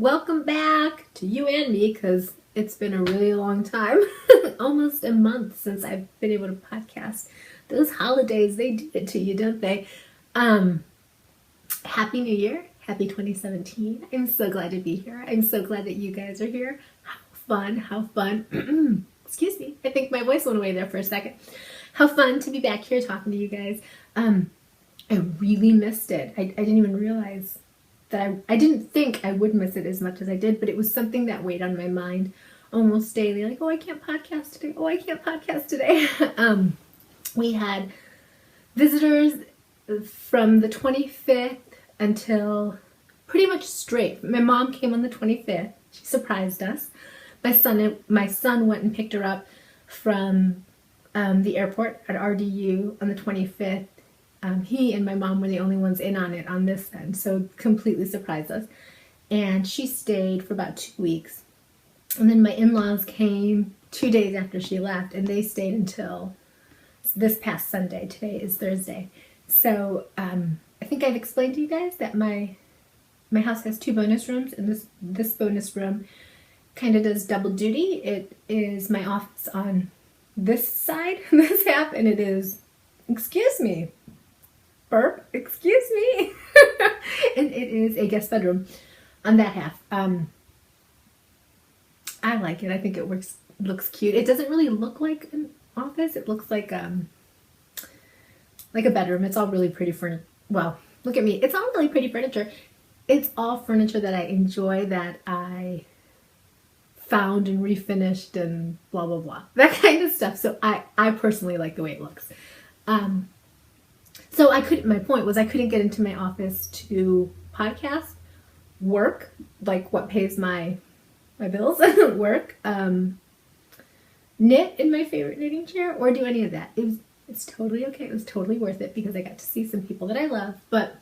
welcome back to you and me, because it's been a really long time, almost a month since I've been able to podcast. Those holidays, they do it to you, don't they? Happy New Year. Happy 2017. I'm so glad to be here. I'm so glad that you guys are here. How fun. Excuse me. I think my voice went away there for a second. How fun to be back here talking to you guys. I really missed it. I didn't even realize that I didn't think I would miss it as much as I did, but it was something that weighed on my mind almost daily. Like, oh, I can't podcast today. Oh, I can't podcast today. We had visitors from the 25th until pretty much straight. My mom came on the 25th. She surprised us. My son went and picked her up from the airport at RDU on the 25th. He and my mom were the only ones in on it on this end, so completely surprised us. And she stayed for about 2 weeks. And then my in-laws came 2 days after she left, and they stayed until this past Sunday. Today is Thursday. So I think I've explained to you guys that my house has 2 bonus rooms, and this bonus room kind of does double duty. It is my office on this side, this half, and it is, excuse me, and it is a guest bedroom on that half. I like it. I think it looks cute. It doesn't really look like an office. It looks like a bedroom. It's all really pretty furniture. Well, look at me. It's all really pretty furniture. It's all furniture that I enjoy, that I found and refinished and blah, blah, blah. That kind of stuff. So I personally like the way it looks. So my point was I couldn't get into my office to podcast, work, like what pays my bills, work, knit in my favorite knitting chair, or do any of that. It's totally okay. It was totally worth it because I got to see some people that I love, but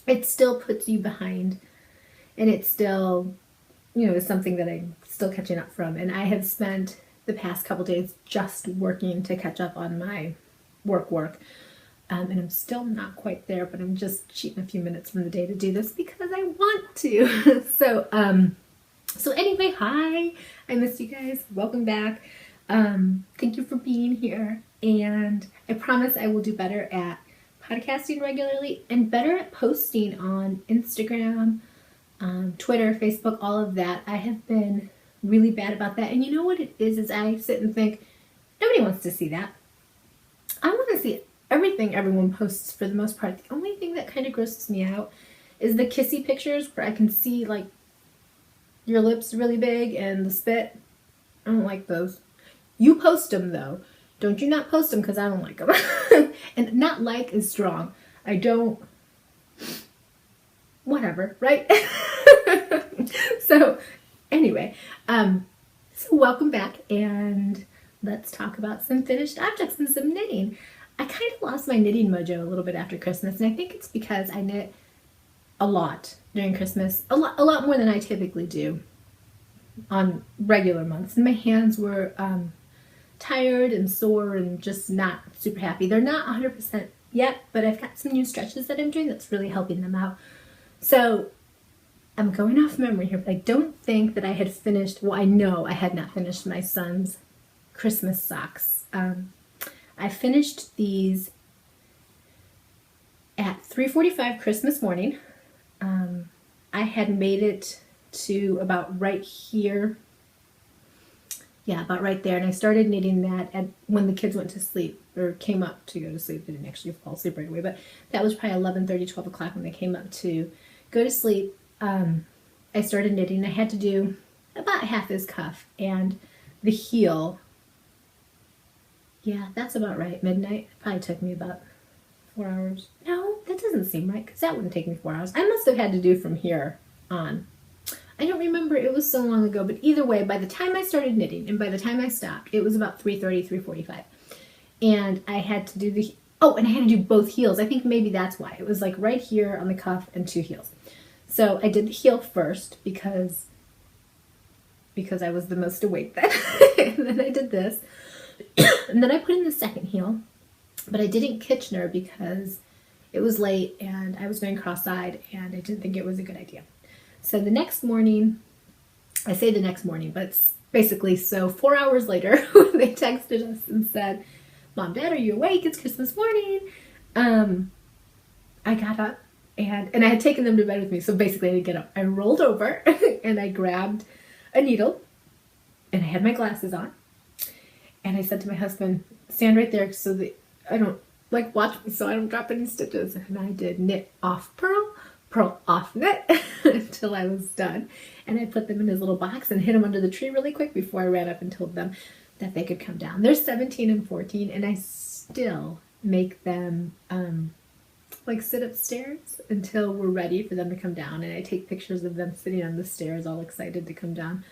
it still puts you behind, and it's still, is something that I'm still catching up from. And I have spent the past couple days just working to catch up on my work. And I'm still not quite there, but I'm just cheating a few minutes from the day to do this because I want to. So anyway, hi. I missed you guys. Welcome back. Thank you for being here. And I promise I will do better at podcasting regularly and better at posting on Instagram, Twitter, Facebook, all of that. I have been really bad about that. And you know what it is I sit and think, nobody wants to see that. I want to see everything everyone posts for the most part. The only thing that kind of grosses me out is the kissy pictures where I can see like your lips really big and the spit. I don't like those. You post them though. Don't you not post them, because I don't like them. And not like is strong. I don't. Whatever, right? So anyway, so welcome back, and let's talk about some finished objects and some knitting. I kind of lost my knitting mojo a little bit after Christmas, and I think it's because I knit a lot during Christmas, a lot more than I typically do on regular months. And my hands were tired and sore and just not super happy. They're not 100% yet, but I've got some new stretches that I'm doing that's really helping them out. So I'm going off memory here, but I don't think that I had finished, well, I know I had not finished my son's Christmas socks. I finished these at 3:45 Christmas morning. I had made it to about right here. Yeah, about right there. And I started knitting that when the kids went to sleep, or came up to go to sleep. They didn't actually fall asleep right away, but that was probably 11:30, 12 o'clock when they came up to go to sleep. I started knitting. I had to do about half this cuff and the heel. Yeah, that's about right. Midnight. It probably took me about 4 hours. No, that doesn't seem right, because that wouldn't take me 4 hours. I must have had to do from here on. I don't remember. It was so long ago. But either way, by the time I started knitting and by the time I stopped, it was about 3:30, 3:45. And I had to do and I had to do both heels. I think maybe that's why. It was like right here on the cuff and 2 heels. So I did the heel first because I was the most awake then. And then I did this. And then I put in the second heel, but I didn't Kitchener because it was late and I was going cross-eyed and I didn't think it was a good idea. So the next morning, I say the next morning, but it's basically so 4 hours later when they texted us and said, Mom, Dad, are you awake? It's Christmas morning. I got up and I had taken them to bed with me. So basically I didn't get up. I rolled over and I grabbed a needle and I had my glasses on. And I said to my husband, stand right there so that I don't, like, watch me so I don't drop any stitches. And I did knit off purl, purl off knit until I was done. And I put them in his little box and hid them under the tree really quick before I ran up and told them that they could come down. They're 17 and 14, and I still make them like sit upstairs until we're ready for them to come down. And I take pictures of them sitting on the stairs all excited to come down.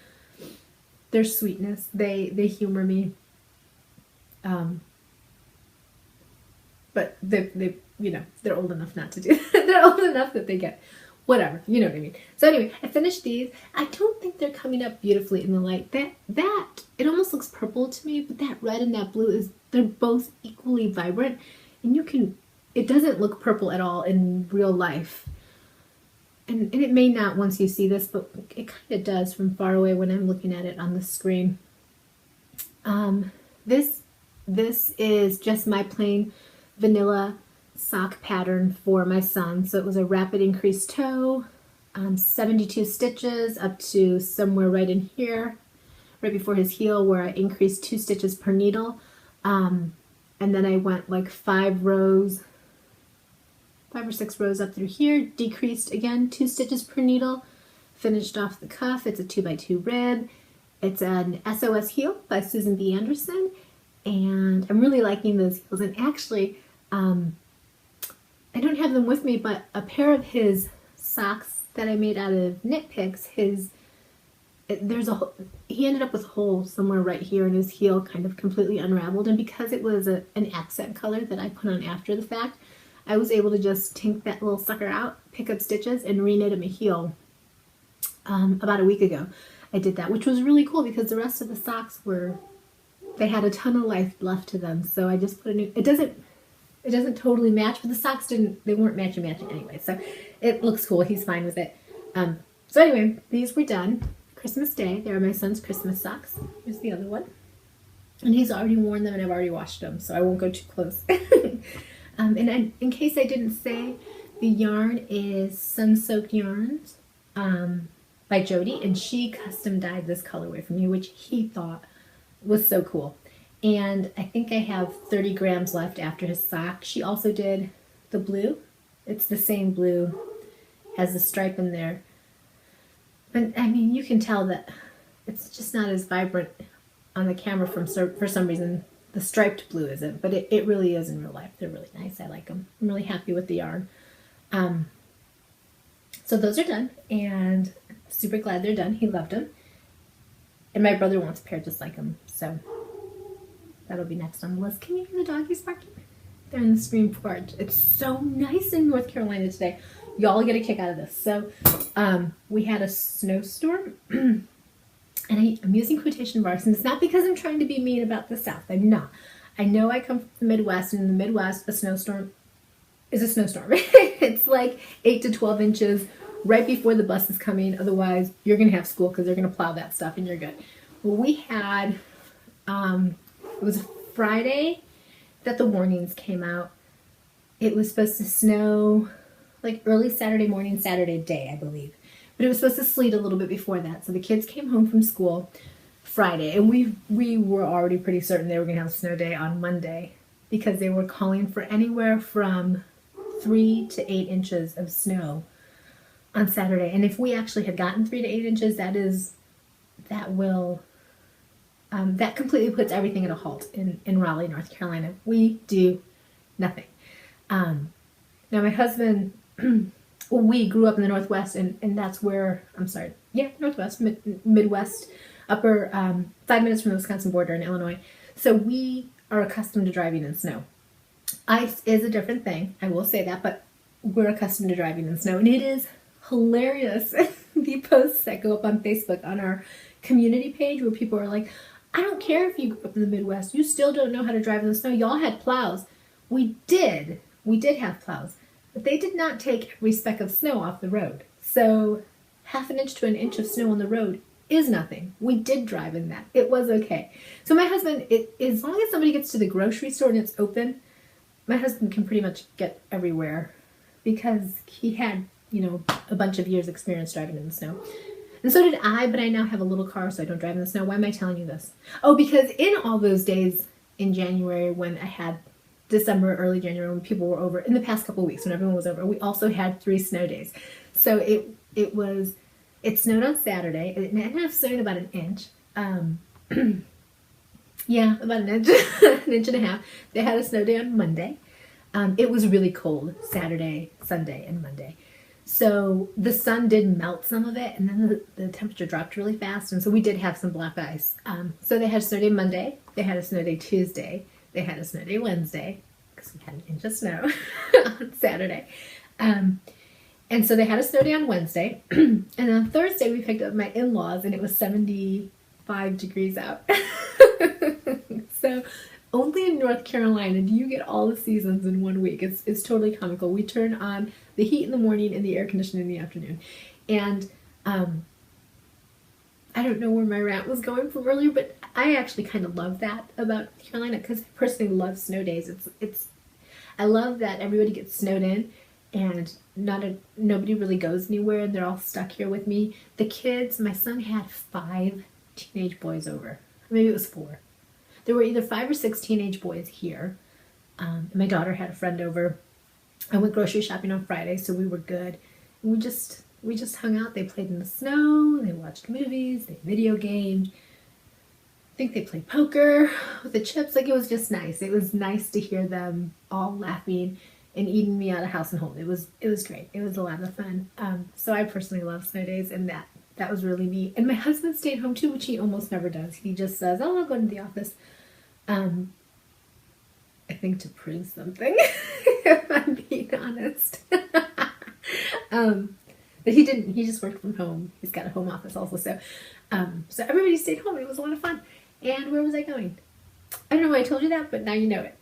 Their sweetness, they humor me. But they they're old enough not to do that. They're old enough that they get whatever, you know what I mean. So anyway, I finished these. I don't think they're coming up beautifully in the light. That it almost looks purple to me, but that red and that blue they're both equally vibrant, and it doesn't look purple at all in real life. And it may not once you see this, but it kind of does from far away when I'm looking at it on the screen. This is just my plain vanilla sock pattern for my son. So it was a rapid increase toe, 72 stitches up to somewhere right in here, right before his heel, where I increased 2 stitches per needle. And then I went like 5 or 6 rows up through here, decreased again 2 stitches per needle, finished off the cuff. It's a 2x2 rib. It's an SOS heel by Susan B. Anderson, and I'm really liking those heels. And actually, I don't have them with me, but a pair of his socks that I made out of knit picks, he ended up with a hole somewhere right here in his heel, kind of completely unraveled. And because it was an accent color that I put on after the fact, I was able to just take that little sucker out, pick up stitches, and re-knit him a heel. About a week ago, I did that, which was really cool because the rest of the socks they had a ton of life left to them. So I just put a new. It doesn't totally match, but the socks they weren't matching anyway. So it looks cool. He's fine with it. So anyway, these were done Christmas Day. They are my son's Christmas socks. Here's the other one. And he's already worn them and I've already washed them, so I won't go too close. In case I didn't say, the yarn is Sun-Soaked Yarns by Jody, and she custom dyed this colorway for me, which he thought was so cool. And I think I have 30 grams left after his sock. She also did the blue. It's the same blue, has the stripe in there. But I mean, you can tell that it's just not as vibrant on the camera for some reason. The striped blue isn't, but it really is in real life. They're really nice. I like them. I'm really happy with the yarn. So those are done, and I'm super glad they're done. He loved them. And my brother wants a pair just like them, so that'll be next on the list. Can you hear the doggies barking? They're in the screen porch. It's so nice in North Carolina today. Y'all get a kick out of this. So we had a snowstorm, and I'm using quotation marks, and it's not because I'm trying to be mean about the South. I'm not. I know I come from the Midwest, and in the Midwest, a snowstorm is a snowstorm. It's like 8 to 12 inches right before the bus is coming. Otherwise, you're going to have school because they're going to plow that stuff, and you're good. Well, we had, it was a Friday that the warnings came out. It was supposed to snow like early Saturday morning, Saturday day, I believe. But it was supposed to sleet a little bit before that. So the kids came home from school Friday, and we were already pretty certain they were going to have a snow day on Monday because they were calling for anywhere from 3 to 8 inches of snow on Saturday. And if we actually had gotten 3 to 8 inches, that completely puts everything at a halt in Raleigh, North Carolina. We do nothing. Now my husband, well, we grew up in the Northwest, and that's where, Northwest, Midwest, upper, 5 minutes from the Wisconsin border in Illinois. So we are accustomed to driving in snow. Ice is a different thing, I will say that, but we're accustomed to driving in snow, and it is hilarious. The posts that go up on Facebook on our community page where people are like, I don't care if you grew up in the Midwest, you still don't know how to drive in the snow. Y'all had plows. We did have plows, but they did not take every speck of snow off the road. So half an inch to an inch of snow on the road is nothing. We did drive in that. It was okay. So my husband, as long as somebody gets to the grocery store and it's open, my husband can pretty much get everywhere because he had, a bunch of years experience driving in the snow. And so did I, but I now have a little car, so I don't drive in the snow. Why am I telling you this? Oh, because in all those days in January when I had December, early January, when people were over, in the past couple of weeks when everyone was over, we also had 3 snow days. So it snowed on Saturday. It ended up snowing about an inch. Yeah, about an inch, an inch and a half. They had a snow day on Monday. It was really cold Saturday, Sunday, and Monday. So the sun did melt some of it, and then the temperature dropped really fast, and so we did have some black ice. So they had a snow day Monday, they had a snow day Tuesday, they had a snow day Wednesday, because we had an inch of snow on Saturday. And so they had a snow day on Wednesday, and on Thursday we picked up my in-laws, and it was 75 degrees out. So only in North Carolina do you get all the seasons in 1 week. It's totally comical. We turn on the heat in the morning and the air conditioning in the afternoon. And I don't know where my rant was going from earlier, but I actually kind of love that about Carolina because I personally love snow days. I love that everybody gets snowed in and nobody really goes anywhere and they're all stuck here with me. The kids, my son had 5 teenage boys over. Maybe it was 4. There were either 5 or 6 teenage boys here. And my daughter had a friend over. I went grocery shopping on Friday, so we were good. And we just hung out. They played in the snow. They watched movies. They video gamed. I think they played poker with the chips. Like, it was just nice. It was nice to hear them all laughing and eating me out of house and home. It was great. It was a lot of fun. So I personally love snow days, and that was really neat. And my husband stayed home too, which he almost never does. He just says, "Oh, I'll go to the office." I think to prove something, if I'm being honest. But he didn't. He just worked from home. He's got a home office also. So everybody stayed home. It was a lot of fun. And where was I going? I don't know why I told you that, but now you know it.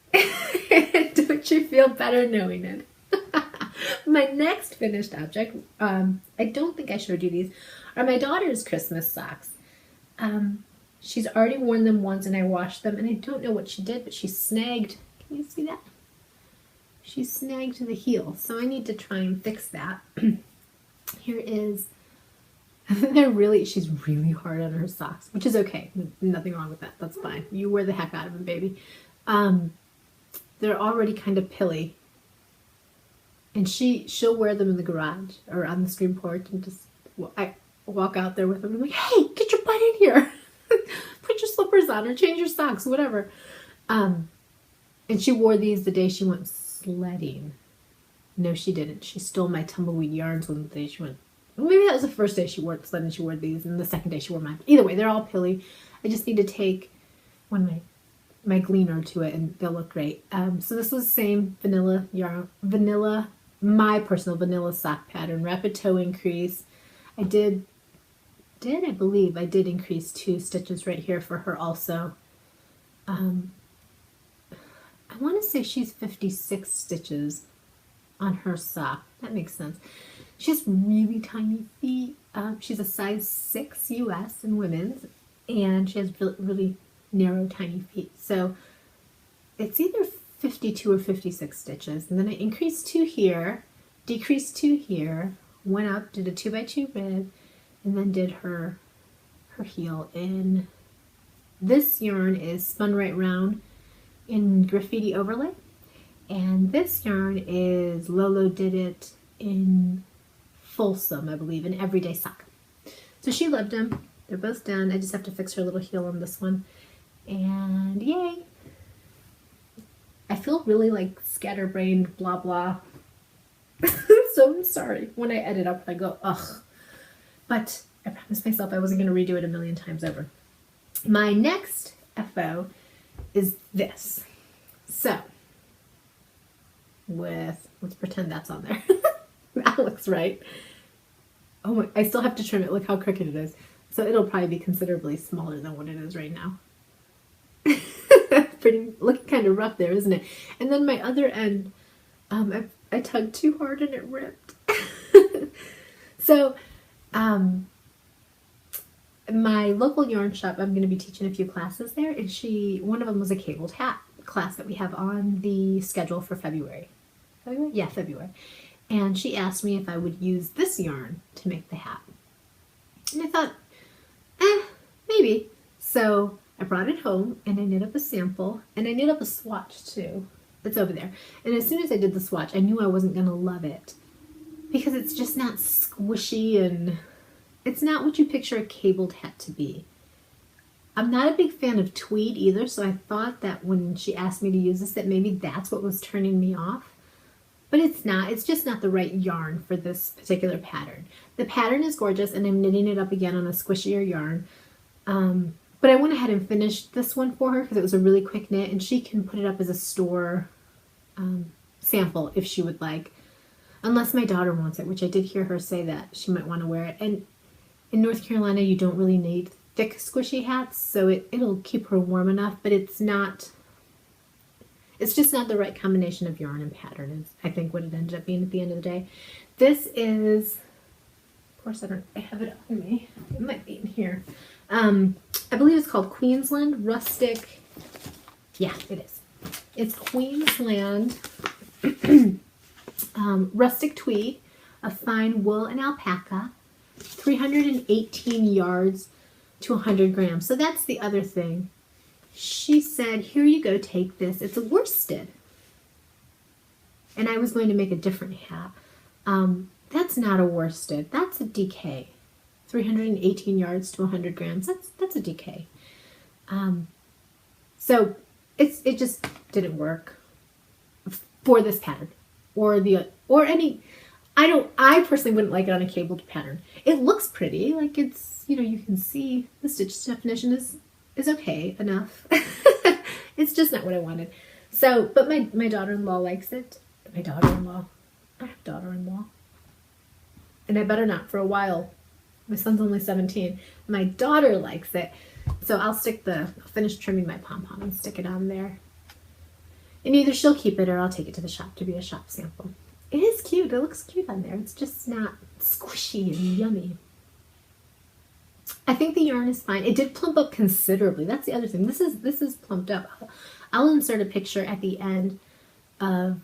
Don't you feel better knowing it? My next finished object, I don't think I showed you these, are my daughter's Christmas socks. She's already worn them once and I washed them, and I don't know what she did, but she snagged, can you see that? She snagged the heel, so I need to try and fix that. Here is, she's really hard on her socks, which is okay. Nothing wrong with that. That's fine. You wear the heck out of them, baby. They're already kind of pilly. And she'll wear them in the garage or on the screen porch, and just I walk out there with them. I'm like, "Hey, get your butt in here. Put your slippers on or change your socks, whatever." And she wore these the day she went sledding. No, she didn't. She stole my tumbleweed yarns on the day she went. Well, maybe that was the first day she wore sledding. She wore these, and the second day she wore mine. Either way, they're all pilly. I just need to take my gleaner to it, and they'll look great. So this was the same vanilla yarn, my personal vanilla sock pattern, rapid toe increase. I believe I did increase 2 stitches right here for her also. I want to say she's 56 stitches on her sock. That makes sense. She has really tiny feet. She's a size 6 US in women's, and she has really narrow, tiny feet. So it's either 52 or 56 stitches. And then I increased 2 here, decreased 2 here, went up, did a 2x2 rib, and then did her heel in. This yarn is spun right round in graffiti overlay, and this yarn is Lolo did it in Folsom, I believe, in everyday sock. So she loved them. They're both done. I just have to fix her little heel on this one, and yay. I feel really like scatterbrained, blah blah. So I'm sorry. When I edit up, I go, ugh. But I promised myself I wasn't going to redo it a million times over. My next FO is this. So, let's pretend that's on there. That looks right. Oh my, I still have to trim it. Look how crooked it is. So it'll probably be considerably smaller than what it is right now. Looking kind of rough there, isn't it? And then my other end, I tugged too hard and it ripped. So My local yarn shop, I'm going to be teaching a few classes there, and one of them was a cabled hat class that we have on the schedule for February. February? Yeah, February. And she asked me if I would use this yarn to make the hat. And I thought, maybe. So I brought it home and I knit up a sample, and I knit up a swatch too. It's over there. And as soon as I did the swatch, I knew I wasn't going to love it because it's just not squishy, and it's not what you picture a cabled hat to be. I'm not a big fan of tweed either, so I thought that when she asked me to use this, that maybe that's what was turning me off. But it's not. It's just not the right yarn for this particular pattern. The pattern is gorgeous, and I'm knitting it up again on a squishier yarn. But I went ahead and finished this one for her because it was a really quick knit, and she can put it up as a store sample if she would like. Unless my daughter wants it, which I did hear her say that she might want to wear it. And in North Carolina, you don't really need thick squishy hats, so it'll keep her warm enough, but it's just not the right combination of yarn and pattern is, I think, what it ended up being at the end of the day. This is, of course, I have it on me. It might be in here. I believe it's called Queensland Rustic. Yeah, it is. It's Queensland Rustic Tweed, a fine wool and alpaca, 318 yards to 100 grams. So that's the other thing. She said, here you go, take this. It's a worsted. And I was going to make a different hat. That's not a worsted. That's a DK. 318 yards to 100 grams. That's a DK. So it just didn't work for this pattern or any. I personally wouldn't like it on a cabled pattern. It looks pretty, like it's, you can see the stitch definition is okay enough. It's just not what I wanted. So, but my daughter-in-law likes it. My daughter-in-law. I have daughter-in-law. And I better not for a while. My son's only 17. My daughter likes it. So I'll finish trimming my pom-pom and stick it on there. And either she'll keep it or I'll take it to the shop to be a shop sample. It is cute. It looks cute on there. It's just not squishy and yummy. I think the yarn is fine. It did plump up considerably. That's the other thing. This is plumped up. I'll insert a picture at the end of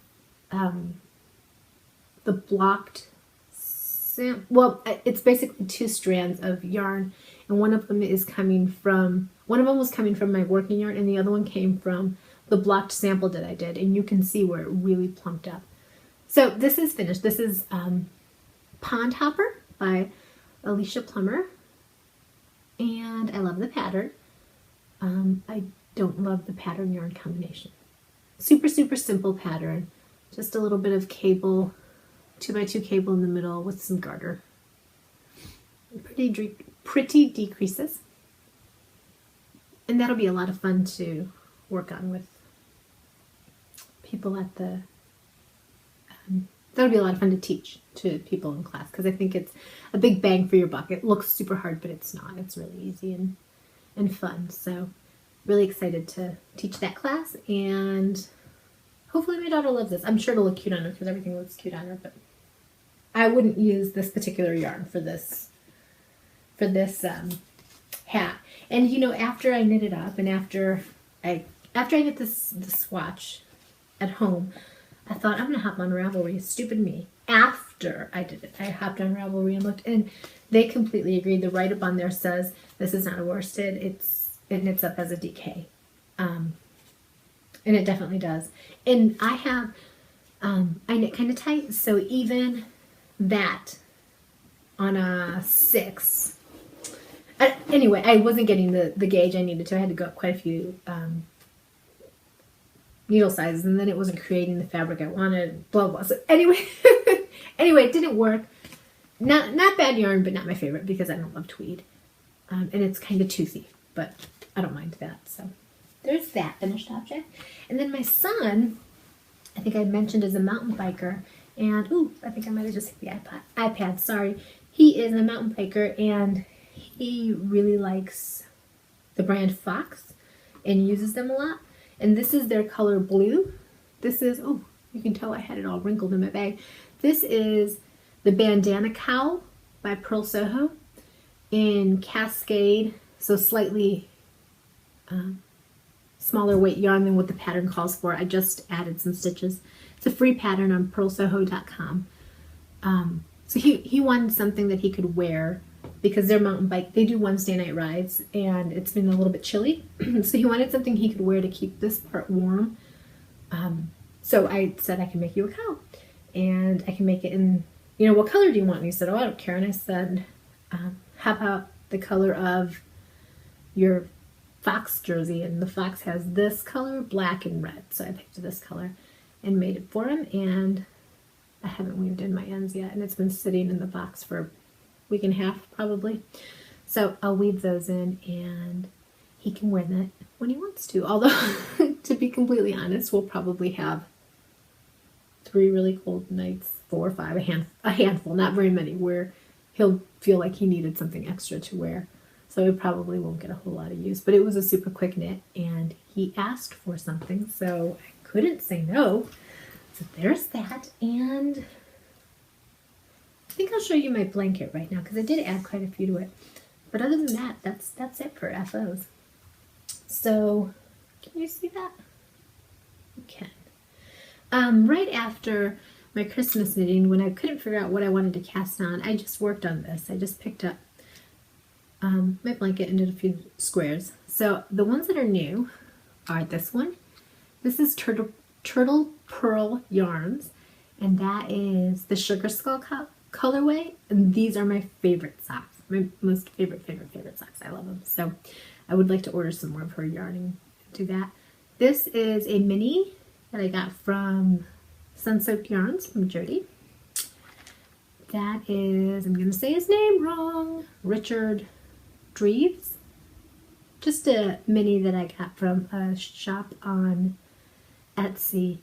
the blocked sample. Well, it's basically 2 strands of yarn, and one of them was coming from my working yarn, and the other one came from the blocked sample that I did, and you can see where it really plumped up. So this is finished. This is Pond Hopper by Alicia Plummer. And I love the pattern. I don't love the pattern yarn combination. Super, super simple pattern. Just a little bit of cable, 2x2 cable in the middle with some garter. Pretty decreases. And that'll be a lot of fun to work on with people at the... that'll be a lot of fun to teach to people in class because I think it's a big bang for your buck. It looks super hard, but it's not. It's really easy and fun. So really excited to teach that class, and hopefully my daughter loves this. I'm sure it'll look cute on her because everything looks cute on her, but I wouldn't use this particular yarn for this hat. And after I knit it up and after I knit the swatch at home, I thought, I'm going to hop on Ravelry. Stupid me. After I did it, I hopped on Ravelry and looked, and they completely agreed. The write-up on there says this is not a worsted. It knits up as a DK. And it definitely does. And I have, I knit kind of tight, so even that on a 6. Anyway, I wasn't getting the gauge I needed to. I had to go up quite a few needle sizes, and then it wasn't creating the fabric I wanted, blah blah. So anyway, it didn't work. Not bad yarn, but not my favorite because I don't love tweed, and it's kind of toothy, but I don't mind that. So there's that finished object. And then my son, I think I mentioned, is a mountain biker, and I think I might have just hit the iPad. Sorry, he is a mountain biker, and he really likes the brand Fox and uses them a lot. And this is their color blue. This is, you can tell I had it all wrinkled in my bag. This is the Bandana Cow by Pearl Soho in Cascade, so slightly smaller weight yarn than what the pattern calls for. I just added some stitches. It's a free pattern on pearlsoho.com. So he wanted something that he could wear because their mountain bike, they do Wednesday night rides and it's been a little bit chilly. So he wanted something he could wear to keep this part warm. So I said, I can make you a cow and I can make it in, you know, what color do you want? And he said, oh, I don't care. And I said, how about the color of your fox jersey? And the fox has this color, black and red. So I picked this color and made it for him. And I haven't weaved in my ends yet. And it's been sitting in the box for a week and a half probably. So I'll weave those in and he can wear that when he wants to. Although, to be completely honest, we'll probably have 3 really cold nights, 4 or 5, a handful, not very many, where he'll feel like he needed something extra to wear. So it probably won't get a whole lot of use. But it was a super quick knit and he asked for something, so I couldn't say no. So there's that. And I think I'll show you my blanket right now because I did add quite a few to it. But other than that, that's it for FOs. So can you see that? You can. Right after my Christmas knitting, when I couldn't figure out what I wanted to cast on, I just worked on this. I just picked up my blanket and did a few squares. So the ones that are new are this one. This is Turtle Pearl Yarns, and that is the Sugar Skull colorway. And these are my favorite socks. My most favorite socks. I love them. So I would like to order some more of her yarning and do that. This is a mini that I got from Sun-Soaked Yarns from Jody. That is, I'm going to say his name wrong, Richard Dreves. Just a mini that I got from a shop on Etsy.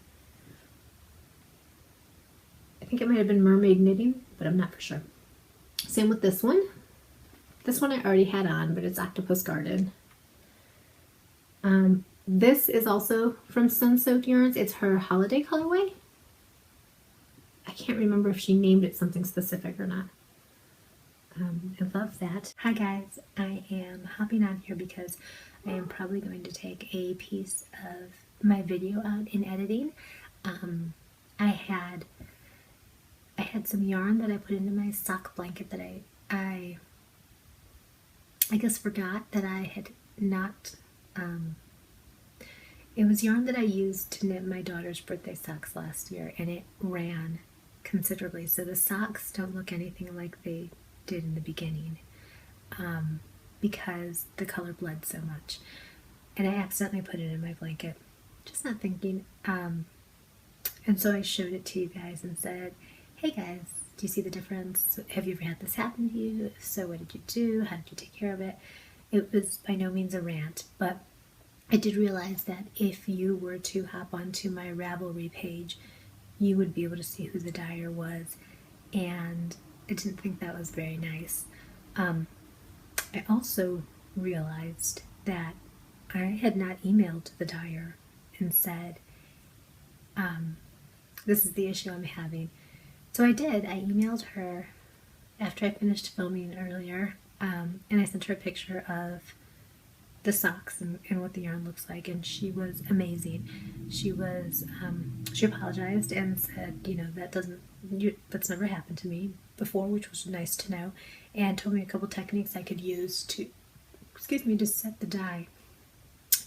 I think it might have been Mermaid Knitting, but I'm not for sure. Same with this one. This one I already had on, but it's Octopus Garden. This is also from Sun-Soaked Yarns. It's her holiday colorway. I can't remember if she named it something specific or not. I love that. Hi guys, I am hopping on here because I am probably going to take a piece of my video out in editing. I had some yarn that I put into my sock blanket that I guess forgot that I had not, it was yarn that I used to knit my daughter's birthday socks last year, and it ran considerably. So the socks don't look anything like they did in the beginning because the color bled so much. And I accidentally put it in my blanket, just not thinking. And so I showed it to you guys and said, hey guys, do you see the difference? Have you ever had this happen to you? If so, what did you do? How did you take care of it? It was by no means a rant, but I did realize that if you were to hop onto my Ravelry page, you would be able to see who the dyer was, and I didn't think that was very nice. I also realized that I had not emailed the dyer and said, this is the issue I'm having. So I did. I emailed her after I finished filming earlier, and I sent her a picture of the socks and what the yarn looks like, and she was amazing. She was, she apologized and said, you know, that's never happened to me before, which was nice to know, and told me a couple techniques I could use to, to set the dye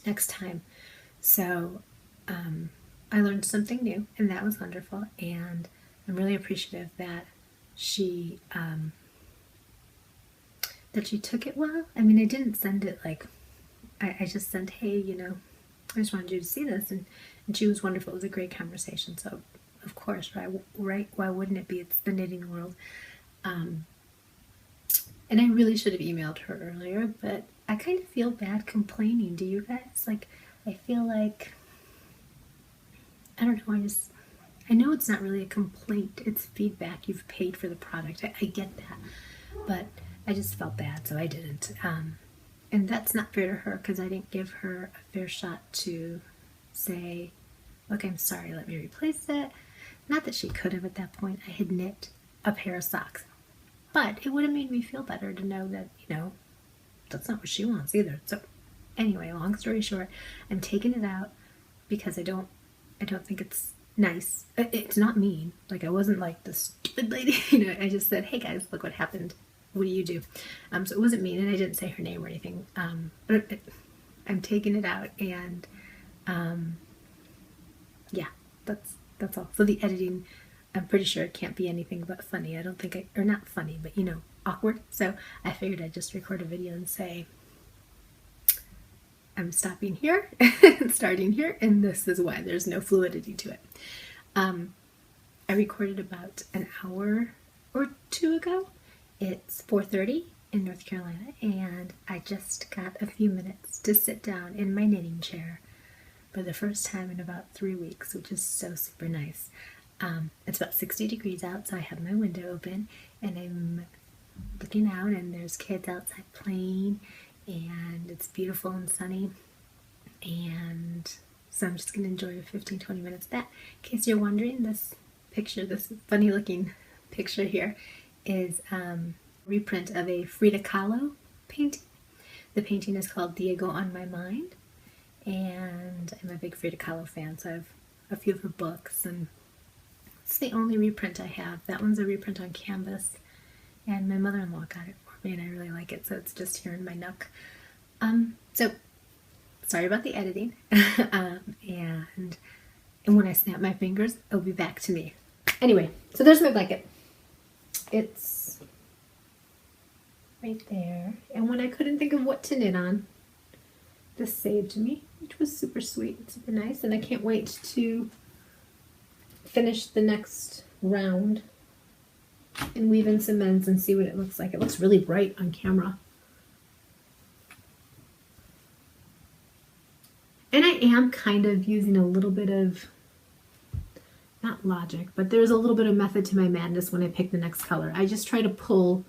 next time. So, I learned something new, and that was wonderful, and I'm really appreciative that she took it well. I mean, I didn't send it like, I just sent, hey, you know, I just wanted you to see this, and she was wonderful. It was a great conversation, so of course, right? Why wouldn't it be? It's the knitting world. And I really should have emailed her earlier, but I kind of feel bad complaining. Do you guys? Like, I feel like, I don't know, I know it's not really a complaint, it's feedback. You've paid for the product. I get that, but I just felt bad, so I didn't. And that's not fair to her because I didn't give her a fair shot to say, look, I'm sorry, let me replace it. Not that she could have at that point. I had knit a pair of socks. But it would have made me feel better to know that, that's not what she wants either. So anyway, long story short, I'm taking it out because I don't think it's nice. It's not mean. Like, I wasn't like this stupid lady, I just said, hey guys, look what happened. What do you do? So it wasn't mean, and I didn't say her name or anything. But I'm taking it out, and yeah, that's all. So the editing, I'm pretty sure it can't be anything but funny. I don't think or not funny, but awkward. So I figured I'd just record a video and say, I'm stopping here and starting here, and this is why there's no fluidity to it. I recorded about an hour or two ago. It's 4:30 in North Carolina, and I just got a few minutes to sit down in my knitting chair for the first time in about 3 weeks, which is so super nice. It's about 60 degrees out, so I have my window open, and I'm looking out, and there's kids outside playing, and it's beautiful and sunny, and so I'm just going to enjoy 15-20 minutes of that. In case you're wondering, this picture, this funny looking picture here, is a reprint of a Frida Kahlo painting. The painting is called Diego on My Mind, and I'm a big Frida Kahlo fan, so I have a few of her books, and it's the only reprint I have. That one's a reprint on canvas, and my mother-in-law got it for me, and I really like it, so it's just here in my nook. So sorry about the editing, and when I snap my fingers, it'll be back to me. Anyway, so there's my blanket. It's right there, and when I couldn't think of what to knit on, this saved me, which was super sweet, super nice, and I can't wait to finish the next round and weave in some ends and see what it looks like. It looks really bright on camera. And I am kind of using a little bit of, not logic, but there's a little bit of method to my madness when I pick the next color. I just try to pull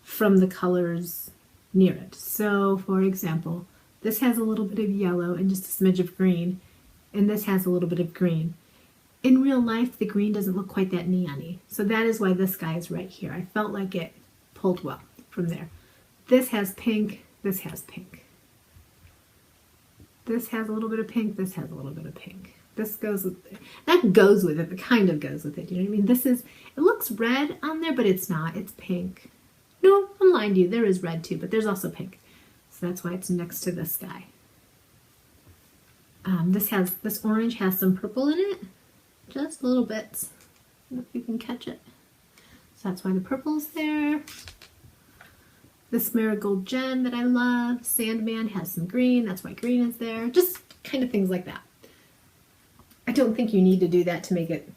from the colors near it. So, for example, this has a little bit of yellow and just a smidge of green, and this has a little bit of green. In real life, the green doesn't look quite that neon-y, so that is why this guy is right here. I felt like it pulled well from there. This has pink, this has pink. This has a little bit of pink, this has a little bit of pink. This goes with it. That goes with it, it kind of goes with it, you know what I mean? This is, it looks red on there, but it's not, it's pink. No, I'm lying to you, there is red too, but there's also pink. So that's why it's next to this guy. This orange has some purple in it, just little bits. I don't know if you can catch it. So that's why the purple's there. This marigold gem that I love, Sandman, has some green, that's why green is there. Just kind of things like that. I don't think you need to do that to make it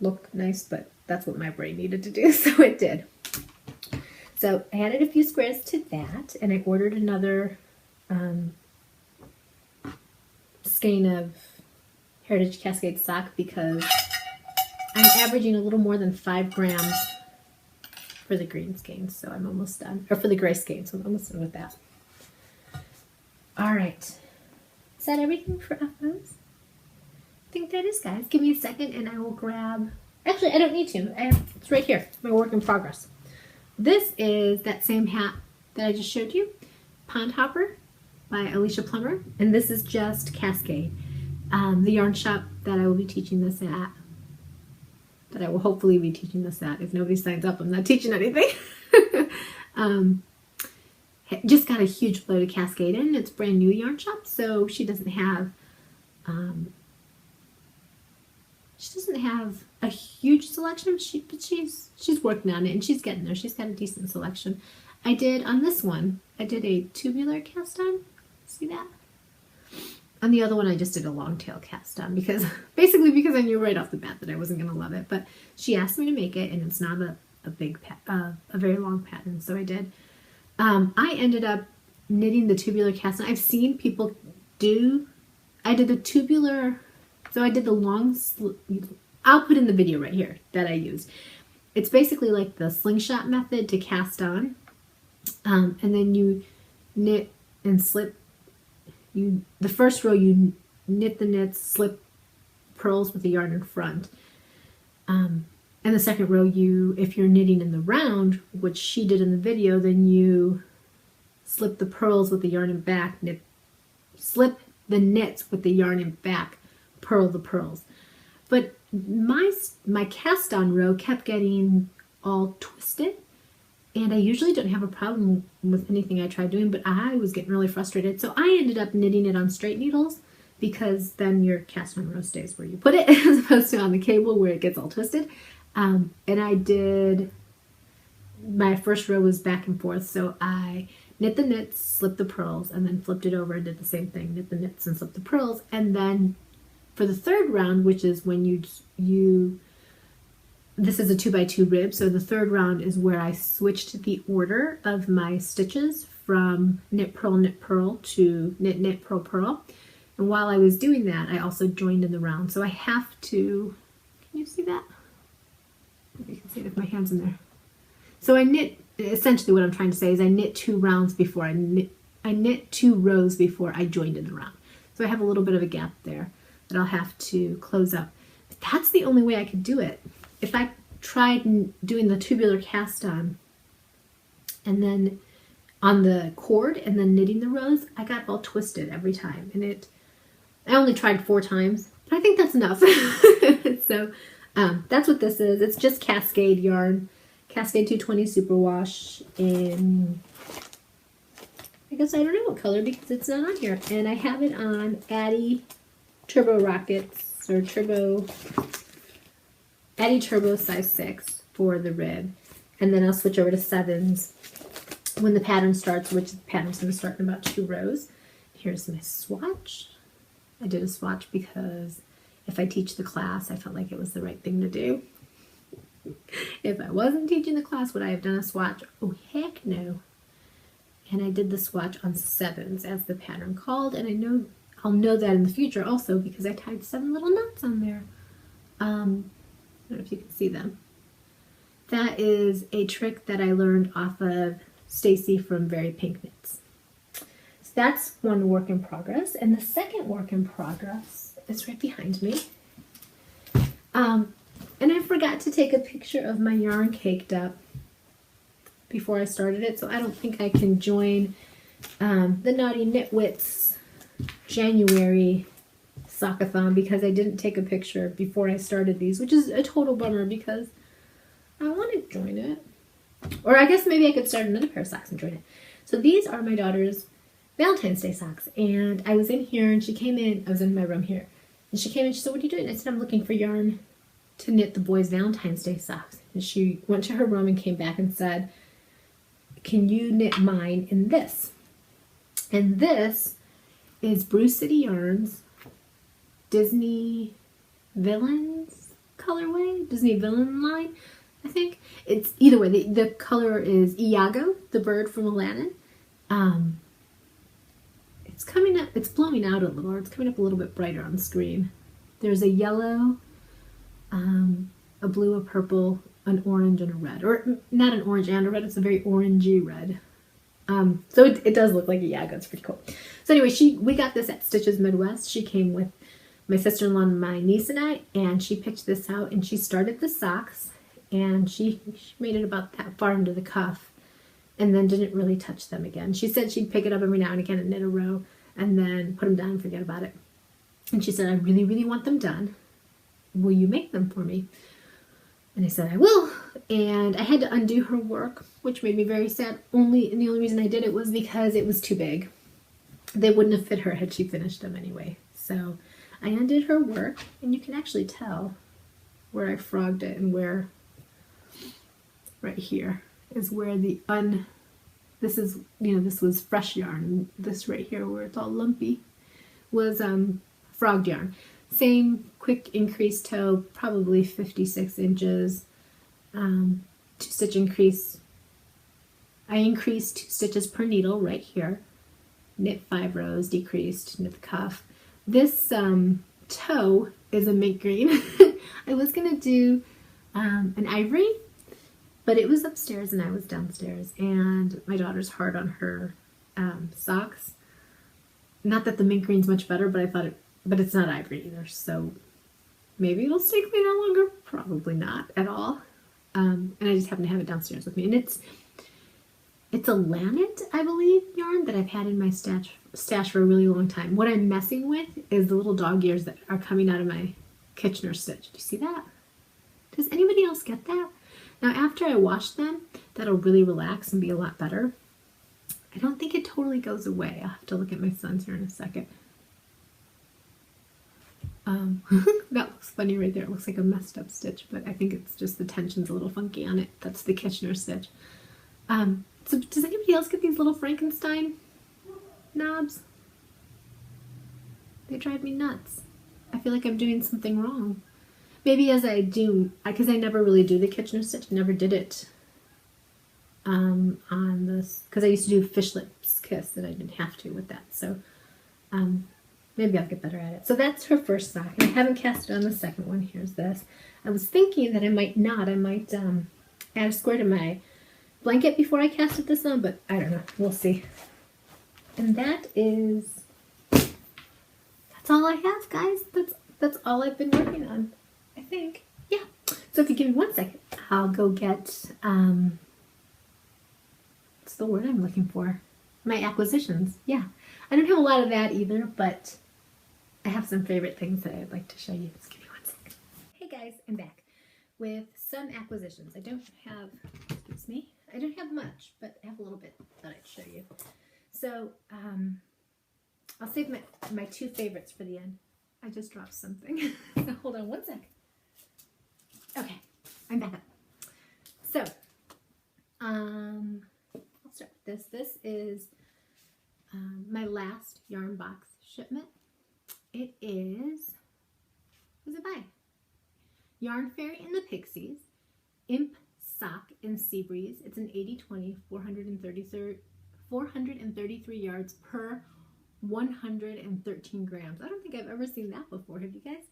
look nice, but that's what my brain needed to do, so it did. So I added a few squares to that, and I ordered another skein of Heritage Cascade sock because I'm averaging a little more than 5 grams for the green skeins, so I'm almost done. Or for the gray skeins, so I'm almost done with that. All right. Is that everything for FOs? I think that is, guys. Give me a second and I will grab... Actually, I don't need to. It's right here. It's my work in progress. This is that same hat that I just showed you, Pond Hopper by Alicia Plummer, and this is just Cascade. The yarn shop that I will be teaching this at, that I will hopefully be teaching this at. If nobody signs up, I'm not teaching anything. Just got a huge load of Cascade in. It's brand new yarn shop, so she doesn't have a huge selection, but she's working on it, and she's getting there. She's got a decent selection. I did on this one, I did a tubular cast on. See that? On the other one, I just did a long tail cast on because I knew right off the bat that I wasn't going to love it. But she asked me to make it, and it's not a big a very long pattern, so I did. I ended up knitting the tubular cast on. I've seen people do. I did the tubular. So I did the long, I'll put in the video right here that I used. It's basically like the slingshot method to cast on. And then you knit and slip. The first row you knit the knits, slip pearls with the yarn in front. And the second row, if you're knitting in the round, which she did in the video, then you slip the pearls with the yarn in back, slip the knits with the yarn in back, purl the pearls. But my cast on row kept getting all twisted, and I usually don't have a problem with anything I try doing, but I was getting really frustrated. So I ended up knitting it on straight needles, because then your cast on row stays where you put it as opposed to on the cable where it gets all twisted. And I did, my first row was back and forth, so I knit the knits, slipped the pearls, and then flipped it over and did the same thing, knit the knits and slip the pearls. And then for the third round, which is when this is a 2x2 rib, so the third round is where I switched the order of my stitches from knit, purl to knit, knit, purl, purl. And while I was doing that, I also joined in the round. So I have to, can you see that? You can see it with my hands in there. So I knit, essentially what I'm trying to say is I knit 2 rounds before I knit 2 rows before I joined in the round. So I have a little bit of a gap there that I'll have to close up. But that's the only way I could do it. If I tried doing the tubular cast on and then on the cord and then knitting the rows, I got all twisted every time. And I only tried 4 times, but I think that's enough. So that's what this is. It's just Cascade yarn, Cascade 220 Superwash in, I guess I don't know what color because it's not on here. And I have it on Addy Turbo Rockets, or Addy Turbo size 6 for the rib. And then I'll switch over to 7s when the pattern starts, which the pattern's going to start in about 2 rows. Here's my swatch. I did a swatch because if I teach the class, I felt like it was the right thing to do. If I wasn't teaching the class, would I have done a swatch? Oh, heck no. And I did the swatch on 7s as the pattern called, and I'll know that in the future also because I tied 7 little knots on there. I don't know if you can see them. That is a trick that I learned off of Stacy from Very Pink Knits. So that's one work in progress, and the second work in progress is right behind me. And I forgot to take a picture of my yarn caked up before I started it, so I don't think I can join the Naughty Knitwits January sockathon because I didn't take a picture before I started these, which is a total bummer because I want to join it. Or I guess maybe I could start another pair of socks and join it. So these are my daughter's Valentine's Day socks, and I was in here and she came in, I was in my room here, and she came in and she said, "What are you doing?" I said, "I'm looking for yarn to knit the boys' Valentine's Day socks." And she went to her room and came back and said, "Can you knit mine in this?" And this is Brew City Yarns Disney Villains colorway, Disney Villain line, I think. It's either way, the color is Iago, the bird from Aladdin. It's coming up, it's blowing out a little, or it's coming up a little bit brighter on the screen. There's a yellow, a blue, a purple, an orange, and a red. Or not an orange and a red, it's a very orangey red. So it does look like a Iago, it's pretty cool. So anyway, we got this at Stitches Midwest. She came with my sister-in-law and my niece and she picked this out and she started the socks and she made it about that far into the cuff and then didn't really touch them again. She said she'd pick it up every now and again and knit a row and then put them down and forget about it. And she said, "I really, really want them done. Will you make them for me?" And I said, "I will." And I had to undo her work, which made me very sad. The only reason I did it was because it was too big. They wouldn't have fit her had she finished them anyway. So I undid her work, and you can actually tell where I frogged it and where, right here, is where this was fresh yarn, and this right here where it's all lumpy was frogged yarn. Same quick increase toe, probably 56 inches, 2-stitch increase. I increased 2 stitches per needle right here, knit 5 rows, decreased, knit the cuff. This toe is a mint green. I was gonna do an ivory, but it was upstairs and I was downstairs, and my daughter's hard on her socks. Not that the mint green's much better, but I thought but it's not ivory either, so Maybe it'll stay clean no longer. Probably not at all. And I just happen to have it downstairs with me. And it's a Lanet, I believe, yarn that I've had in my stash for a really long time. What I'm messing with is the little dog ears that are coming out of my Kitchener stitch. Do you see that? Does anybody else get that? Now, after I wash them, that'll really relax and be a lot better. I don't think it totally goes away. I'll have to look at my son's here in a second. That looks funny right there. It looks like a messed up stitch, but I think it's just the tension's a little funky on it. That's the Kitchener stitch. So does anybody else get these little Frankenstein knobs? They drive me nuts. I feel like I'm doing something wrong. Maybe as I do, because I never really do the Kitchener stitch. I never did it on this, because I used to do Fish Lips Kiss and I didn't have to with that. So maybe I'll get better at it. So that's her first sock. And I haven't cast it on the second one. Here's this. I was thinking that I might not. I might add a square to my blanket before I casted this on, but I don't know. We'll see. And that's all I have, guys. That's all I've been working on, I think. Yeah. So if you give me 1 second, I'll go get what's the word I'm looking for? My acquisitions. Yeah. I don't have a lot of that either, but I have some favorite things that I'd like to show you. Just give me 1 second. Hey guys, I'm back with some acquisitions. I don't have, excuse me, I don't have much, but I have a little bit that I'd show you. So I'll save my two favorites for the end. I just dropped something. So hold on 1 second. Okay, I'm back up. So I'll start with this. This is my last yarn box shipment. It is, who's it by? Yarn Fairy and the Pixies, Imp Sock and Sea Breeze. It's an 80-20, 433 yards per 113 grams. I don't think I've ever seen that before. Have you guys?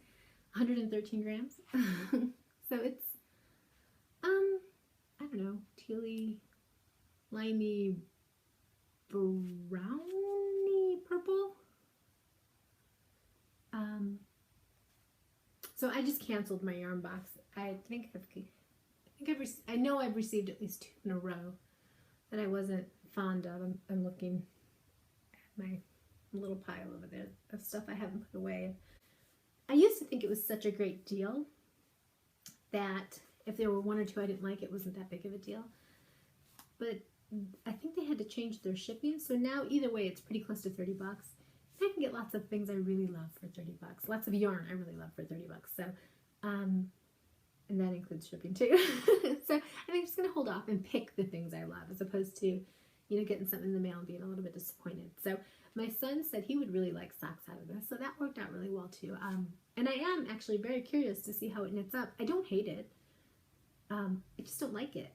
113 grams. So it's, I don't know, tealy, limey, browny purple. So I just canceled my yarn box. I know I've received at least 2 in a row that I wasn't fond of. I'm looking at my little pile over there of stuff I haven't put away. I used to think it was such a great deal that if there were 1 or 2 I didn't like, it wasn't that big of a deal. But I think they had to change their shipping, so now either way it's pretty close to 30 bucks. I can get lots of things I really love for 30 bucks. Lots of yarn I really love for 30 bucks. So, and that includes shipping too. So I think I'm just going to hold off and pick the things I love as opposed to, getting something in the mail and being a little bit disappointed. So my son said he would really like socks out of this. So that worked out really well too. And I am actually very curious to see how it knits up. I don't hate it. I just don't like it.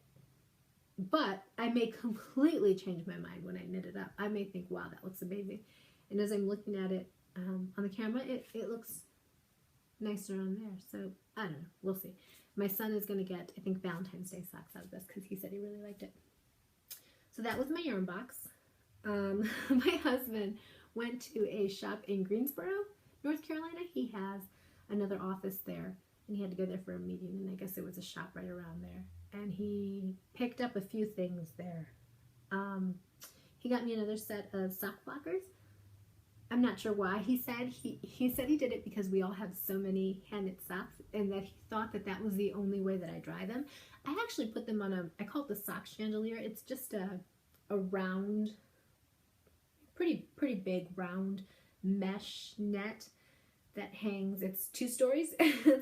But I may completely change my mind when I knit it up. I may think, wow, that looks amazing. And as I'm looking at it on the camera, it looks nicer on there. So I don't know. We'll see. My son is going to get, I think, Valentine's Day socks out of this because he said he really liked it. So that was my yarn box. My husband went to a shop in Greensboro, North Carolina. He has another office there, and he had to go there for a meeting, and I guess it was a shop right around there. And he picked up a few things there. He got me another set of sock blockers. I'm not sure why. He said he did it because we all have so many hand-knit socks, and that he thought that was the only way that I dry them. I actually put them on I call it the sock chandelier. It's just a round, pretty big round mesh net that hangs. It's 2 stories,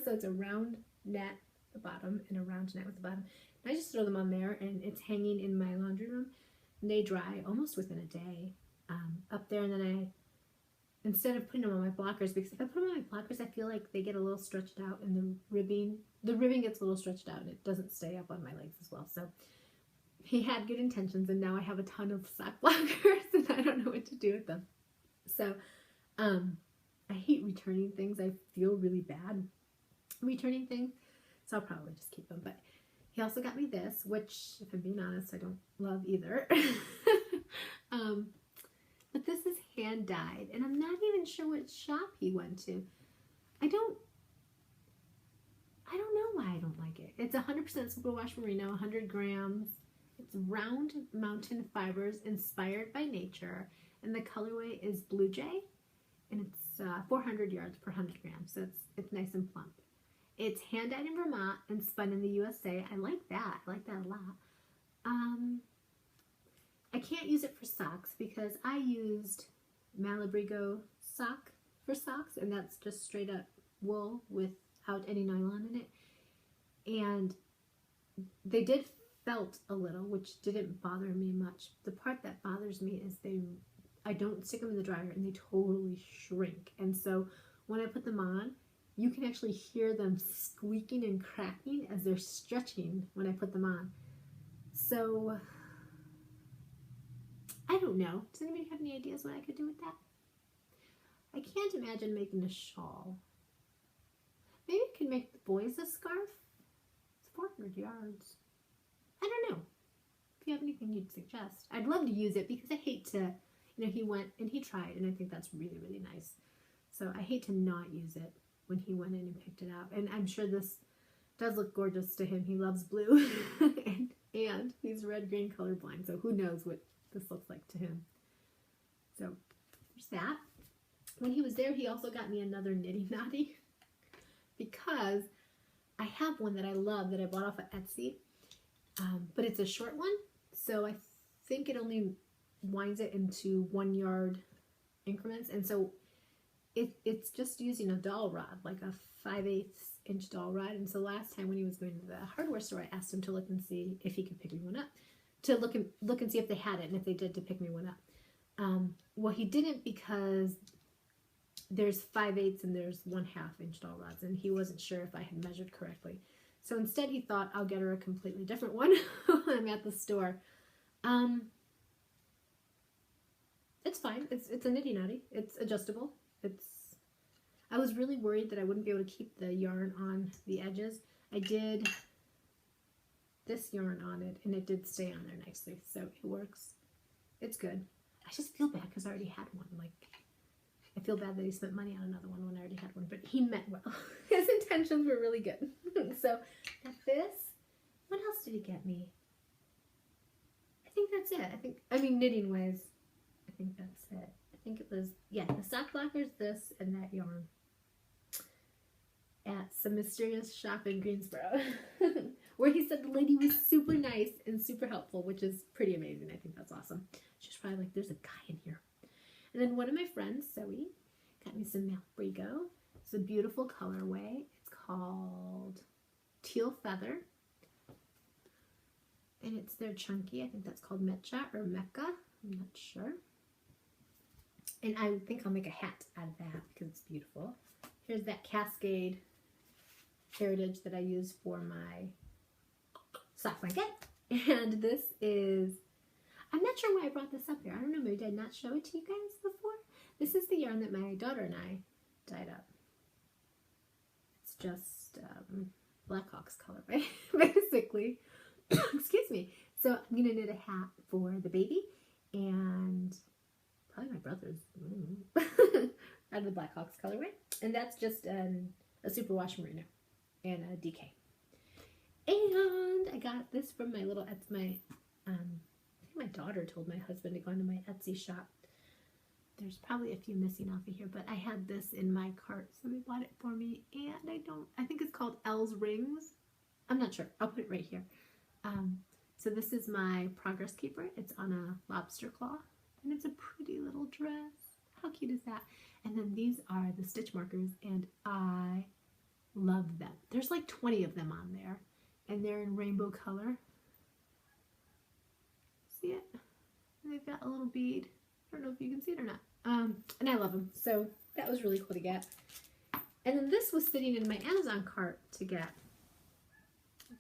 so it's a round net at the bottom and a round net at the bottom. And I just throw them on there, and it's hanging in my laundry room, and they dry almost within a day up there. And then instead of putting them on my blockers, because if I put them on my blockers, I feel like they get a little stretched out, and the ribbing gets a little stretched out, and it doesn't stay up on my legs as well. So he had good intentions, and now I have a ton of sock blockers, and I don't know what to do with them. So I hate returning things. I feel really bad returning things, so I'll probably just keep them. But he also got me this, which, if I'm being honest, I don't love either. But this is hand dyed, and I'm not even sure what shop he went to. like it. It's 100% superwash merino, 100 grams. It's round mountain fibers inspired by nature, and the colorway is Blue Jay, and it's 400 yards per 100 grams, so it's nice and plump. It's hand dyed in Vermont and spun in the USA. I like that. I like that a lot. I can't use it for socks because I used Malabrigo sock for socks, and that's just straight up wool without any nylon in it. And they did felt a little, which didn't bother me much. The part that bothers me is I don't stick them in the dryer and they totally shrink. And so when I put them on, you can actually hear them squeaking and cracking as they're stretching when I put them on. So I don't know. Does anybody have any ideas what I could do with that? I can't imagine making a shawl. Maybe I could make the boys a scarf. It's 400 yards. I don't know. If you have anything you'd suggest. I'd love to use it because I hate to, he went and he tried, and I think that's really, really nice. So I hate to not use it when he went in and picked it out. And I'm sure this does look gorgeous to him. He loves blue and he's red-green colorblind. So who knows what this looks like to him. So there's that. When he was there, he also got me another Nitty Knotty because I have one that I love that I bought off of Etsy, but it's a short one. So I think it only winds it into 1 yard increments. And so it's just using a dowel rod, like a 5/8 inch dowel rod. And so last time when he was going to the hardware store, I asked him to look and see if he could pick me one up, to look and see if they had it, and if they did, to pick me one up. Well, he didn't, because there's 5/8 and there's 1/2 inch dowel rods, and he wasn't sure if I had measured correctly. So instead he thought, I'll get her a completely different one when I'm at the store. It's fine. It's a Nitty Knotty. It's adjustable. I was really worried that I wouldn't be able to keep the yarn on the edges. I did this yarn on it, and it did stay on there nicely, so it works. It's good. I just feel bad because I already had one. I feel bad that he spent money on another one when I already had one, but he meant well. His intentions were really good. So got this. What else did he get me? I think that's it. Knitting wise, I think that's it. I think it was, the sock blockers, this, and that yarn at some mysterious shop in Greensboro, where he said the lady was super nice and super helpful, which is pretty amazing. I think that's awesome. She's probably like, there's a guy in here. And then one of my friends, Zoe, got me some Malabrigo. It's a beautiful colorway. It's called Teal Feather. And it's their chunky. I think that's called Mecha or Mecca. I'm not sure. And I think I'll make a hat out of that because it's beautiful. Here's that Cascade Heritage that I use for my sock blanket. And this is, I'm not sure why I brought this up here. I don't know, maybe did I not show it to you guys before? This is the yarn that my daughter and I dyed up. It's just Blackhawk's colorway, basically. Excuse me. So I'm going to knit a hat for the baby and probably my brother's out of the Blackhawks colorway. And that's just a superwash merino and a DK. And I got this from my little, I think my daughter told my husband to go into my Etsy shop. There's probably a few missing off of here, but I had this in my cart, so they bought it for me. And I think it's called Elle's Rings. I'm not sure. I'll put it right here. So this is my progress keeper. It's on a lobster claw, and it's a pretty little dress. How cute is that? And then these are the stitch markers, and I love them. There's like 20 of them on there, and they're in rainbow color. See it? And they've got a little bead. I don't know if you can see it or not. And I love them. So that was really cool to get. And then this was sitting in my Amazon cart to get.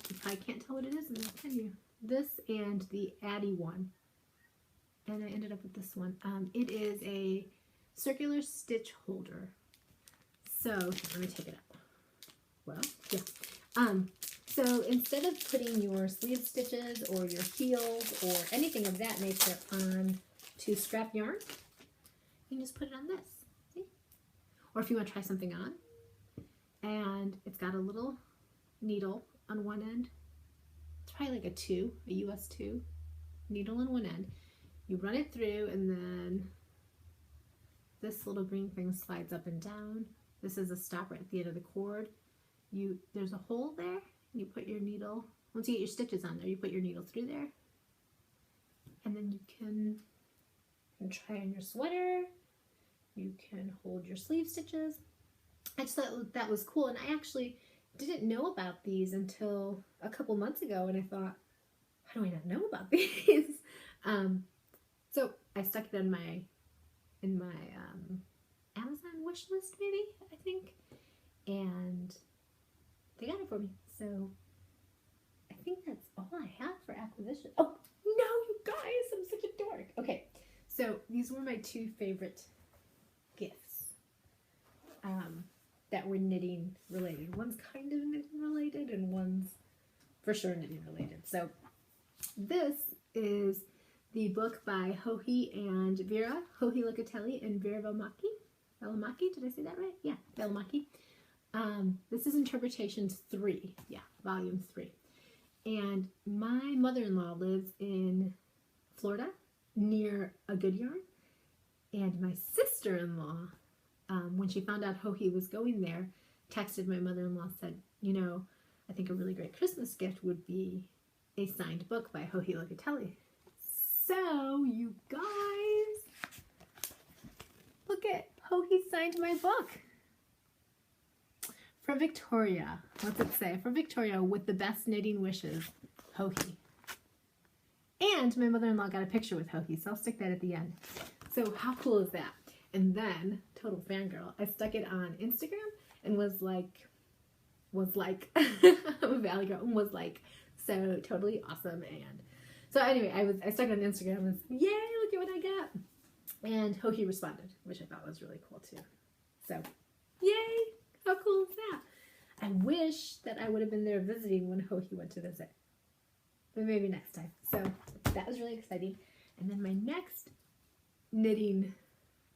You probably can't tell what it is, and I'll tell you. This and the Addie one. And I ended up with this one. It is a circular stitch holder. So let me take it up. Well, yeah. So instead of putting your sleeve stitches or your heels or anything of that nature on to scrap yarn, you can just put it on this. See? Or if you want to try something on, and it's got a little needle on one end. It's probably like a US 2 needle on one end. You run it through, and then this little green thing slides up and down. This is a stopper at the end of the cord. There's a hole there, and you put your needle, once you get your stitches on there, you put your needle through there. And then you can try on your sweater. You can hold your sleeve stitches. I just thought that was cool, and I actually didn't know about these until a couple months ago, and I thought, how do I not know about these? So I stuck it in my Amazon wish list, maybe, I think, and they got it for me. So I think that's all I have for acquisition. Oh no, you guys, I'm such a dork. Okay, so these were my two favorite gifts that were knitting related. One's kind of knitting related, and one's for sure knitting related. So this is the book by Joji and Vera, Joji Locatelli and Vera Vellamaki. Did I say that right? Yeah, Vellamaki. This is Interpretations 3. Yeah, volume 3. And my mother-in-law lives in Florida near a good yarn. And my sister-in-law, when she found out Joji was going there, texted my mother-in-law, said, you know, I think a really great Christmas gift would be a signed book by Joji Locatelli. So, you guys, look at Joji signed my book. For Victoria, what's it say? For Victoria, with the best knitting wishes, Joji. And my mother-in-law got a picture with Joji, so I'll stick that at the end. So how cool is that? And then, total fangirl, I stuck it on Instagram and was like, I'm a Valley girl, and was like, so totally awesome. And so anyway, I stuck it on Instagram and was, yay, look at what I got. And Joji responded, which I thought was really cool too. So, yay, how cool is that? I wish that I would have been there visiting when Joji went to visit. But maybe next time. So that was really exciting. And then my next knitting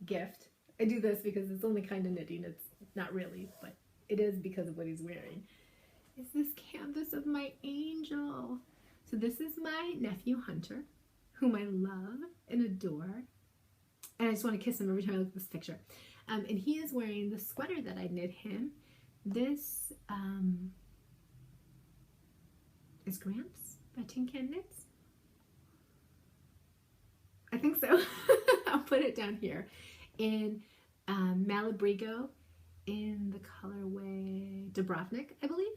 gift, I do this because it's only kind of knitting, it's not really, but it is because of what he's wearing, is this canvas of my angel. So this is my nephew Hunter, whom I love and adore. And I just want to kiss him every time I look at this picture. And he is wearing the sweater that I knit him. This is Gramps by Tin Can Knits. I think so. I'll put it down here. In Malabrigo in the colorway Dubrovnik, I believe.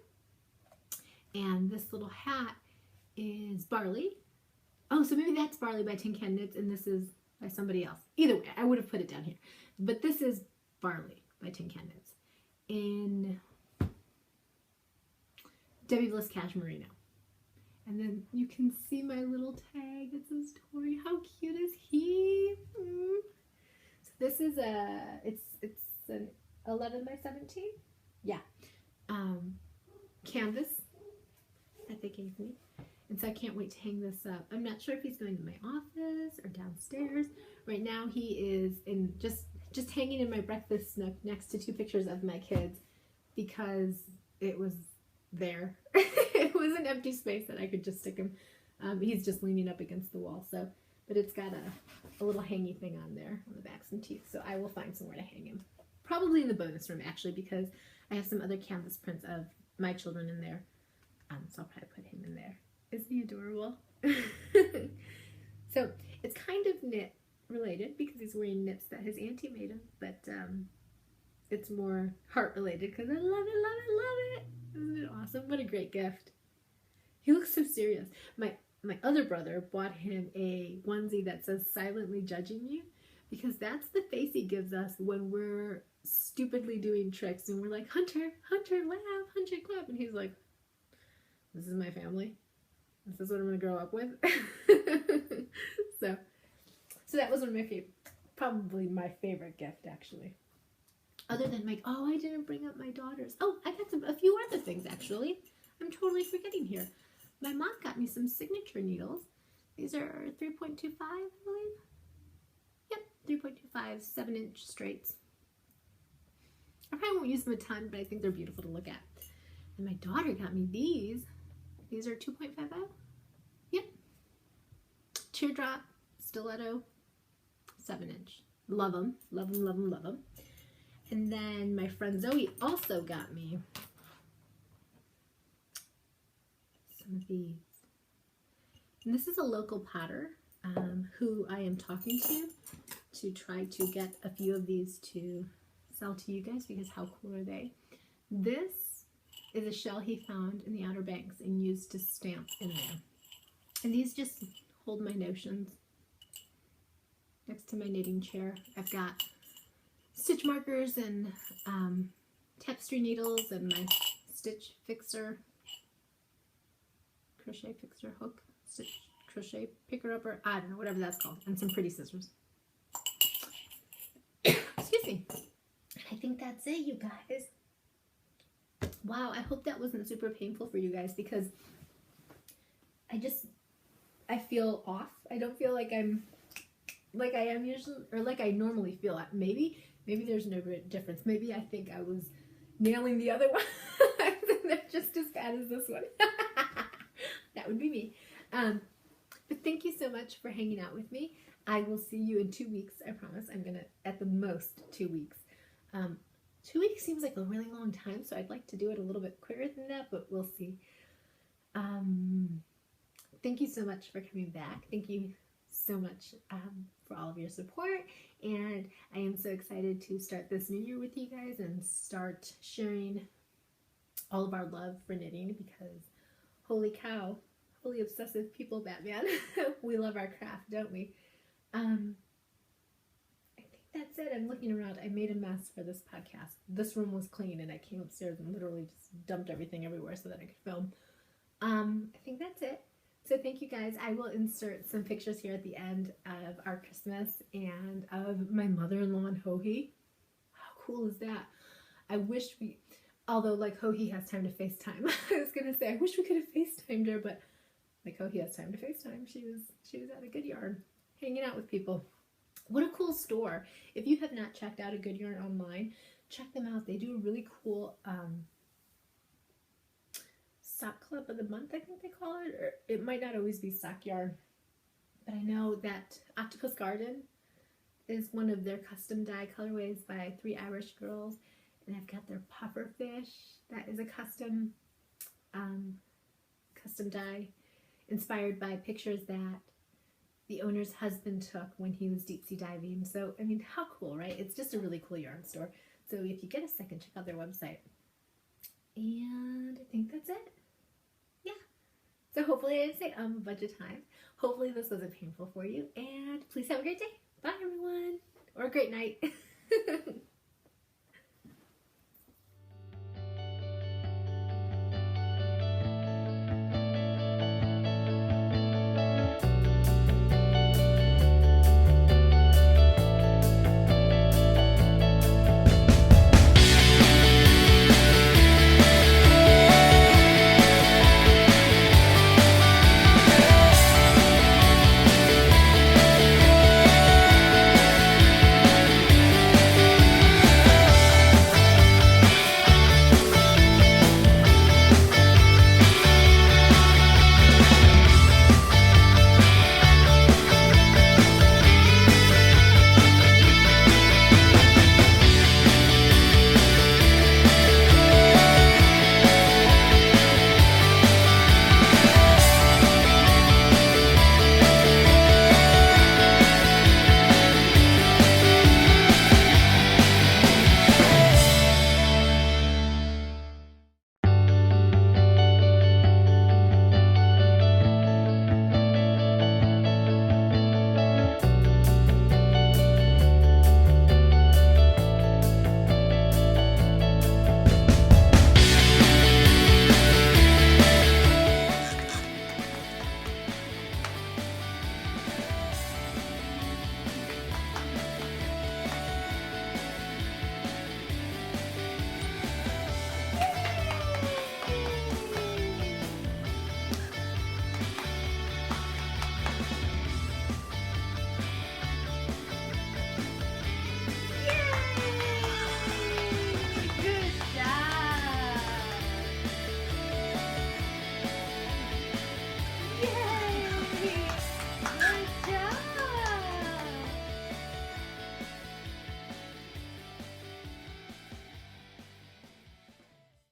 And this little hat is Barley. Oh, so maybe that's Barley by Tin Can Knits and this is by somebody else. Either way, I would have put it down here. But this is Barley by Tin Can Knits in Debbie Bliss Cashmerino. And then you can see my little tag that says Tori. How cute is he? So this is it's an 11 by 17. Yeah. Canvas that they gave me. And so I can't wait to hang this up. I'm not sure if he's going to my office or downstairs. Right now he is in just hanging in my breakfast nook next to two pictures of my kids because it was there. It was an empty space that I could just stick him. He's just leaning up against the wall. So, but it's got a little hangy thing on there on the back, some teeth. So I will find somewhere to hang him. Probably in the bonus room actually, because I have some other canvas prints of my children in there. So I'll probably put him in there. Isn't he adorable? So it's kind of knit related because he's wearing knits that his auntie made him, but it's more heart related because I love it, love it, love it. Isn't it awesome? What a great gift. He looks so serious. My other brother bought him a onesie that says silently judging you because that's the face he gives us when we're stupidly doing tricks and we're like, Hunter, Hunter, laugh, Hunter, clap. And he's like, this is my family. This is what I'm going to grow up with. So that was one of my favorite, probably my favorite gift actually. Other than like, oh, I didn't bring up my daughters. Oh, I got a few other things actually. I'm totally forgetting here. My mom got me some signature needles. These are 3.25, I believe. Yep, 3.25, 7-inch straights. I probably won't use them a ton, but I think they're beautiful to look at. And my daughter got me these. These are 2.50. Yep. Teardrop, stiletto, 7-inch. Love them, love them, love them, love them. And then my friend Zoe also got me some of these. And this is a local potter who I am talking to try to get a few of these to sell to you guys, because how cool are they? This is a shell he found in the Outer Banks and used to stamp in there. And these just hold my notions next to my knitting chair. I've got stitch markers and tapestry needles and my stitch fixer, crochet fixer hook, stitch crochet picker upper, I don't know, whatever that's called, and some pretty scissors. Excuse me. I think that's it, you guys. Wow, I hope that wasn't super painful for you guys, because I feel off. I don't feel like I'm like I am usually, or like I normally feel. Maybe there's no difference. Maybe I think I was nailing the other one. They're just as bad as this one. That would be me. But thank you so much for hanging out with me. I will see you in 2 weeks. I promise. I'm gonna, at the most, 2 weeks. 2 weeks seems like a really long time, so I'd like to do it a little bit quicker than that, but we'll see. Thank you so much for coming back. Thank you so much for all of your support, and I am so excited to start this new year with you guys and start sharing all of our love for knitting, because holy cow, holy obsessive people, Batman. We love our craft, don't we? I think that's it. I'm looking around. I made a mess for this podcast. This room was clean and I came upstairs and literally just dumped everything everywhere so that I could film. I think that's it. So thank you guys. I will insert some pictures here at the end of our Christmas and of my mother-in-law and Hohi. How cool is that? I wish we, although like Hohi has time to FaceTime. I was going to say, I wish we could have FaceTimed her, but like Hohi has time to FaceTime. She was at a Good Yarn hanging out with people. What a cool store. If you have not checked out a Good Yarn online, check them out. They do a really cool sock club of the month, I think they call it, or it might not always be sock yarn, but I know that Octopus Garden is one of their custom dye colorways by 3 Irish girls, and I've got their puffer fish. That is a custom dye inspired by pictures that the owner's husband took when he was deep sea diving. So I mean, how cool, right? It's just a really cool yarn store. So if you get a second, check out their website. And I think that's it. Yeah. So hopefully I didn't say a bunch of times. Hopefully this wasn't painful for you. And please have a great day. Bye, everyone. Or a great night.